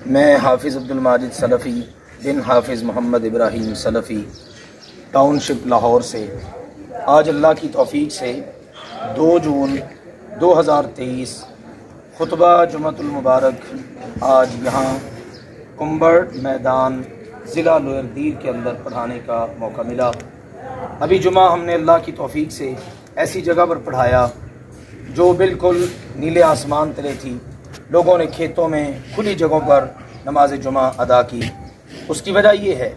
मैं हाफिज़ अब्दुल माजिद सलफ़ी बिन हाफिज़ मोहम्मद इब्राहीम सलफ़ी टाउनशिप लाहौर से आज अल्लाह की तौफ़ीक़ से 2 जून 2023 खुतबा जुमअतुल मुबारक आज यहाँ कुंबड़ मैदान ज़िला लोअर दीर के अंदर पढ़ाने का मौका मिला। अभी जुमा हमने अल्लाह की तौफ़ीक़ से ऐसी जगह पर पढ़ाया जो बिल्कुल नीले आसमान तले थी। लोगों ने खेतों में खुली जगहों पर नमाज जुमा अदा की। उसकी वजह यह है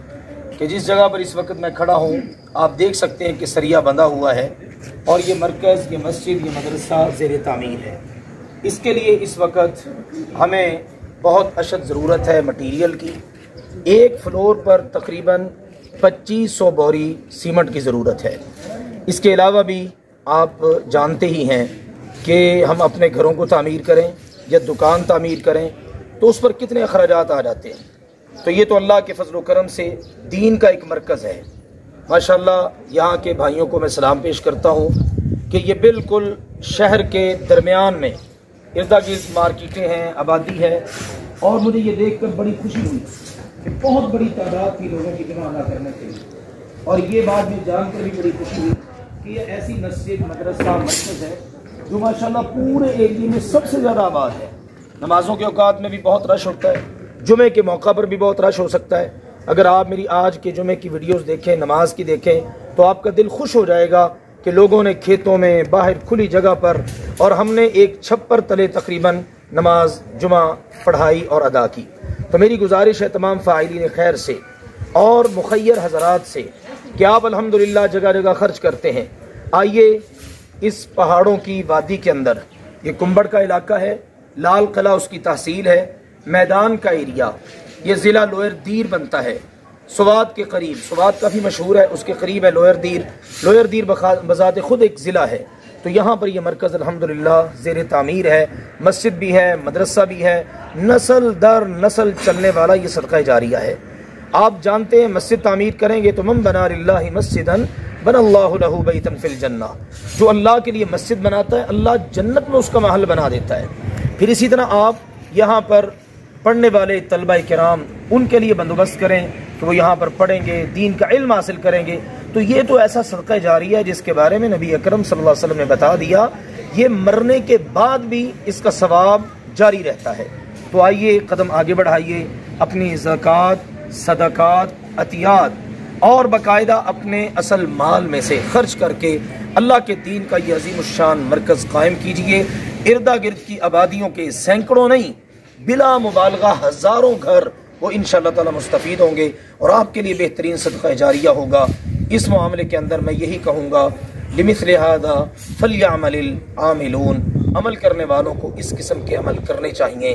कि जिस जगह पर इस वक्त मैं खड़ा हूँ आप देख सकते हैं कि सरिया बंधा हुआ है और ये मरकज़, ये मस्जिद, ये मदरसा ज़ेर तामीर है। इसके लिए इस वक्त हमें बहुत अशद ज़रूरत है मटीरियल की। एक फ्लोर पर तकरीबन 2500 बोरी सीमेंट की ज़रूरत है। इसके अलावा भी आप जानते ही हैं कि हम अपने घरों को तामीर करें या दुकान तामीर करें तो उस पर कितने अखराजात आ जाते हैं। तो ये तो अल्लाह के फजल व करम से दीन का एक मरकज़ है। माशाअल्लाह यहाँ के भाइयों को मैं सलाम पेश करता हूँ कि ये बिल्कुल शहर के दरमियान में इर्दा गिर्द मार्केटें हैं, आबादी है। और मुझे ये देख कर बड़ी खुशी हुई कि बहुत बड़ी तादाद थी लोगों की जमा अदा करने के लिए। और ये बात मैं जानकर भी बड़ी खुशी हुई कि ये ऐसी मस्जिद, मदरसा, मरकज़ है जो माशाल्लाह पूरे एरिए में सबसे ज़्यादा आबाद है। नमाज़ों के औकात में भी बहुत रश होता है, जुमे के मौका पर भी बहुत रश हो सकता है। अगर आप मेरी आज के जुमे की वीडियोस देखें, नमाज की देखें तो आपका दिल खुश हो जाएगा कि लोगों ने खेतों में, बाहर खुली जगह पर और हमने एक छप्पर तले तकरीबन नमाज जुमा पढ़ाई और अदा की। तो मेरी गुजारिश है तमाम फ़ाइलीन खैर से और मुखय्यर हज़रात से कि आप अल्हम्दुलिल्लाह जगह जगह खर्च करते हैं। आइए इस पहाड़ों की वादी के अंदर, ये कुंबड़ का इलाका है, लाल किला उसकी तहसील है, मैदान का एरिया, ये ज़िला लोअर दीर बनता है। सुवाद के करीब, सुवाद काफ़ी मशहूर है, उसके करीब है लोअर दीर। लोअर दीर बज़ात खुद एक ज़िला है। तो यहाँ पर यह मरकज़ अल्हम्दुलिल्लाह ज़ेर तामीर है, मस्जिद भी है, मदरसा भी है, नस्ल दर नस्ल चलने वाला ये सदक़ा जारिया है। आप जानते हैं मस्जिद तामीर करेंगे तो मन बना लिल्लाहि मस्जिदन बनल्लाहु लहू बैतन फिल जन्ना। जो अल्लाह के लिए मस्जिद बनाता है अल्लाह जन्नत में उसका महल बना देता है। फिर इसी तरह आप यहाँ पर पढ़ने वाले तलबा किराम उनके लिए बंदोबस्त करें कि वो यहाँ पर पढ़ेंगे, दीन का इल्म हासिल करेंगे। तो ये तो ऐसा सदका जारिया है जिसके बारे में नबी अकरम सल्लल्लाहु अलैहि वसल्लम ने बता दिया, ये मरने के बाद भी इसका सवाब जारी रहता है। तो आइए कदम आगे बढ़ाइए, अपनी ज़कात, सदकात, अतियात और बाकायदा अपने असल माल में से खर्च करके अल्लाह के दीन का ये अज़ीमुश्शान मरकज़ कायम कीजिए। इर्दा गिर्द की आबादियों के सैकड़ों नहीं बिला मुबालगा हज़ारों घर वो इंशाअल्लाह ताला मुस्तफ़ीद होंगे और आपके लिए बेहतरीन सदक़ा जारिया होगा। इस मामले के अंदर मैं यही कहूँगा, लिमिस्ल हाज़ा फलयअमलिल आमिलून, अमल करने वालों को इस किस्म के अमल करने चाहिए।